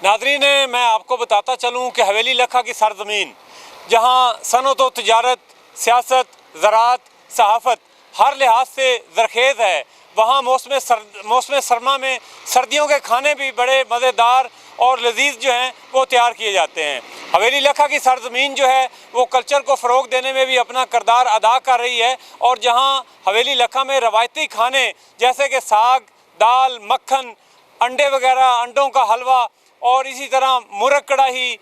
नाज़रीन, मैं आपको बताता चलूँ कि हवेली लखा की सरज़मीन, जहाँ सनअत व तिजारत, सियासत, ज़राअत, सहाफ़त हर लिहाज से ज़रखेज़ है, वहाँ मौसम सरमा में सर्दियों के खाने भी बड़े मज़ेदार और लजीज जो हैं वो तैयार किए जाते हैं। हवेली लखा की सरज़मीन जो है वो कल्चर को फ़रोग़ देने में भी अपना किरदार अदा कर रही है, और जहाँ हवेली लखा में रवायती खाने जैसे कि साग, दाल, मक्खन, अंडे वगैरह, अंडों का हलवा और इसी तरह मुर्ग कढ़ाई,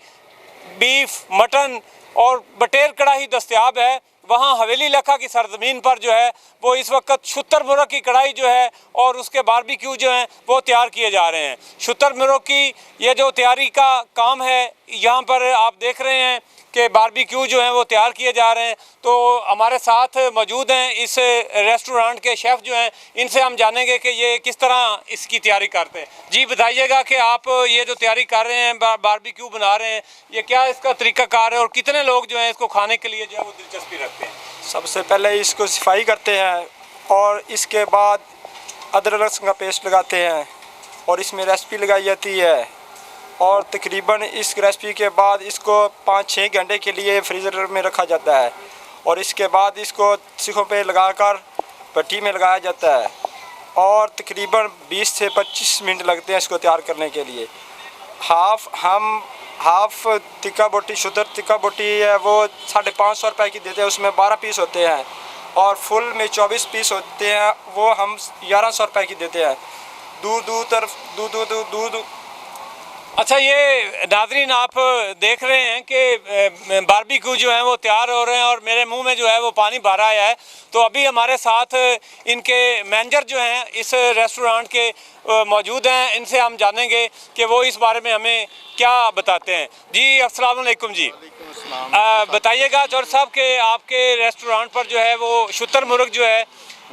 बीफ, मटन और बटेर कढ़ाई दस्तयाब है, वहाँ हवेली लखा की सरज़मीन पर जो है वो इस वक्त शुतर मुर्ग की कढ़ाई जो है और उसके बारबेक्यू जो हैं वो तैयार किए जा रहे हैं। शुतर मुर्ग की ये जो तैयारी का काम है, यहाँ पर आप देख रहे हैं कि बारबेक्यू जो हैं वो तैयार किए जा रहे हैं। तो हमारे साथ मौजूद हैं इस रेस्टोरेंट के शेफ़ जो हैं, इनसे हम जानेंगे कि ये किस तरह इसकी तैयारी करते हैं। जी बताइएगा कि आप ये जो तैयारी कर रहे हैं, बारबेक्यू बना रहे हैं, ये क्या इसका तरीक़ाकार है और कितने लोग जो हैं इसको खाने के लिए जो है वो दिलचस्पी रखते हैं? सबसे पहले इसको सफाई करते हैं और इसके बाद अदरक लहसुन का पेस्ट लगाते हैं और इसमें रेसिपी लगाई जाती है, और तकरीबन इस रेसिपी के बाद इसको 5-6 घंटे के लिए फ्रीज़र में रखा जाता है, और इसके बाद इसको सीखों पे लगाकर भट्टी में लगाया जाता है, और तकरीबन 20 से 25 मिनट लगते हैं इसको तैयार करने के लिए। हाफ़ टिक्का बोटी, शुद्ध टिक्का बोटी है वो 550 रुपये की देते हैं, उसमें 12 पीस होते हैं, और फुल में 24 पीस होते हैं, वो हम 1100 रुपये की देते हैं। दूध। अच्छा, ये नाज़रीन आप देख रहे हैं कि बारबेक्यू जो है वो तैयार हो रहे हैं और मेरे मुंह में जो है वो पानी भरा आया है। तो अभी हमारे साथ इनके मैनेजर जो हैं इस रेस्टोरेंट के मौजूद हैं, इनसे हम जानेंगे कि वो इस बारे में हमें क्या बताते हैं। जी अस्सलाम वालेकुम जी। बताइएगा जौहर साहब कि आपके रेस्टोरेंट पर जो है वो शुतर मुर्ग जो है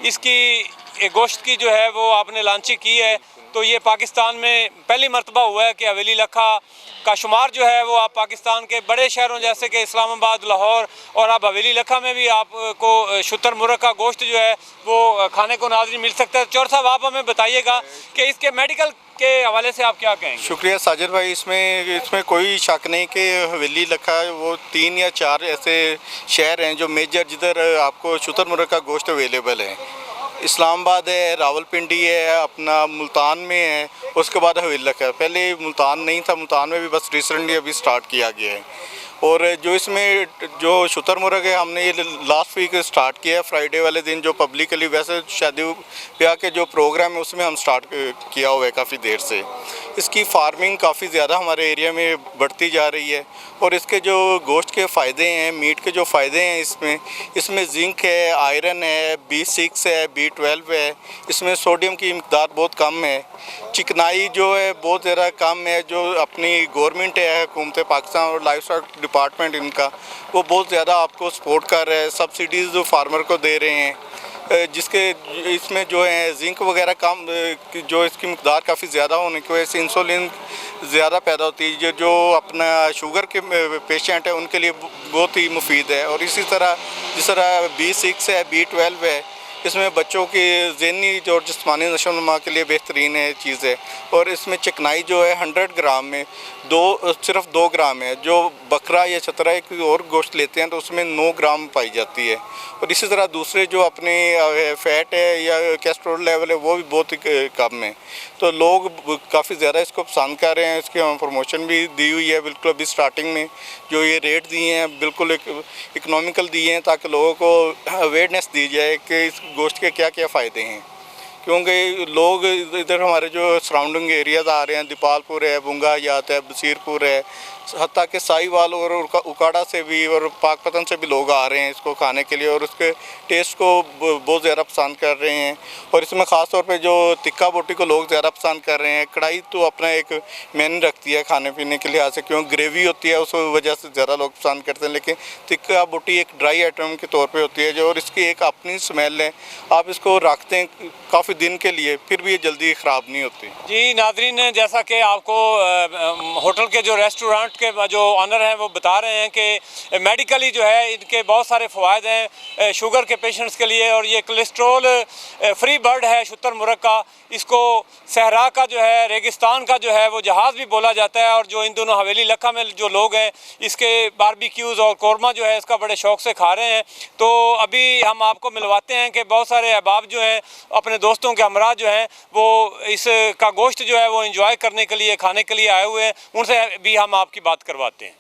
इसकी गोश्त की जो है वो आपने लॉन्चिंग की है, तो ये पाकिस्तान में पहली मरतबा हुआ है कि हवेली लखा का शुमार जो है वो आप पाकिस्तान के बड़े शहरों जैसे कि इस्लामाबाद, लाहौर और अब हवेली लखा में भी आपको शुतर मुर्ग का गोश्त जो है वो खाने को नाज़रीन मिल सकता है। चौर साहब आप हमें बताइएगा कि इसके मेडिकल के हवाले से आप क्या कहेंगे? शुक्रिया साजिद भाई, इसमें कोई शक नहीं कि हवेली लखा वो 3 या 4 ऐसे शहर हैं जो मेजर जिधर आपको शुतर मुर्ग का गोश्त अवेलेबल है। इस्लामाबाद है, रावलपिंडी है, अपना मुल्तान में है, उसके बाद हवेली लखा है। पहले मुल्तान नहीं था, मुल्तान में भी बस रिसेंटली अभी स्टार्ट किया गया है। और जो इसमें जो शुतर मुर्ग है हमने ये लास्ट वीक स्टार्ट किया है, फ्राइडे वाले दिन, जो पब्लिकली वैसे शादी ब्याह के जो प्रोग्राम है उसमें हम स्टार्ट किया हुआ है काफ़ी देर से। इसकी फार्मिंग काफ़ी ज़्यादा हमारे एरिया में बढ़ती जा रही है, और इसके जो गोश्त के फ़ायदे हैं, मीट के जो फ़ायदे हैं इसमें जिंक है, आयरन है, B6 है, B12 है, इसमें सोडियम की मिक़दार बहुत कम है, चिकनाई जो है बहुत ज़्यादा कम है। जो अपनी गवर्नमेंट है, हुकूमत पाकिस्तान और लाइफ स्टॉक डिपार्टमेंट इनका वो बहुत ज़्यादा आपको सपोर्ट कर रहा है, सब्सिडीज़ जो फार्मर को दे रहे हैं, जिसके इसमें जो है जिंक वगैरह कम, जो इसकी मिक़दार काफ़ी ज़्यादा होने की वजह से इंसुलिन ज़्यादा पैदा होती है, जो अपना शुगर के पेशेंट है उनके लिए बहुत ही मुफीद है। और इसी तरह जिस तरह B6 है, B12 है, इसमें बच्चों की ज़हनी और जिस्मानी नशोनुमा के लिए बेहतरीन है चीज़ है। और इसमें चिकनाई जो है 100 ग्राम में सिर्फ 2 ग्राम है, जो बकरा या चतरा एक और गोश्त लेते हैं तो उसमें 9 ग्राम पाई जाती है। और इसी तरह दूसरे जो अपने फ़ैट है या कोलेस्ट्रॉल लेवल है वो भी बहुत ही कम है। तो लोग काफ़ी ज़्यादा इसको पसंद कर रहे हैं। इसकी हम प्रमोशन भी दी हुई है, बिल्कुल अभी स्टार्टिंग में जो ये रेट दिए हैं बिल्कुल इकनॉमिकल दिए हैं, ताकि लोगों को अवेयरनेस दी जाए कि इस गोश्त के क्या क्या फ़ायदे हैं। क्योंकि लोग इधर हमारे जो सराउंडिंग एरियाज़ आ रहे हैं, दीपालपुर है, बुंगा हयात है, बसीरपुर है, हत्ता के साहिवाल और उकाड़ा से भी और पाकपतन से भी लोग आ रहे हैं इसको खाने के लिए, और उसके टेस्ट को बहुत ज़्यादा पसंद कर रहे हैं। और इसमें ख़ास तौर पे जो टिक्का बोटी को लोग ज़्यादा पसंद कर रहे हैं। कढ़ाई तो अपना एक मेन रखती है खाने पीने के लिहाज से, क्योंकि ग्रेवी होती है उस वजह से ज़्यादा लोग पसंद करते हैं, लेकिन टिक्का बोटी एक ड्राई आइटम के तौर पर होती है जो, और इसकी एक अपनी स्मेल है। आप इसको रखते हैं काफ़ी दिन के लिए, फिर भी ये जल्दी ख़राब नहीं होती। जी नाज़रीन, जैसा कि आपको होटल के जो रेस्टोरेंट के जो ऑनर हैं वो बता रहे हैं कि मेडिकली जो है इनके बहुत सारे फ़वाद हैं शुगर के पेशेंट्स के लिए, और ये कोलेस्ट्रोल फ्री बर्ड है शुतर मुर्ग का। इसको सहरा का जो है, रेगिस्तान का जो है वो जहाज़ भी बोला जाता है, और जो इन दोनों हवेली लखा में जो लोग हैं इसके बारबेक्यूज़ और कौरमा जो है इसका बड़े शौक़ से खा रहे हैं। तो अभी हम आपको मिलवाते हैं कि बहुत सारे अहबाब जो हैं अपने दोस्तों के हमरा जो हैं वो इसका गोश्त जो है वो एंजॉय करने के लिए, खाने के लिए आए हुए हैं, उनसे भी हम आपकी बात करवाते हैं।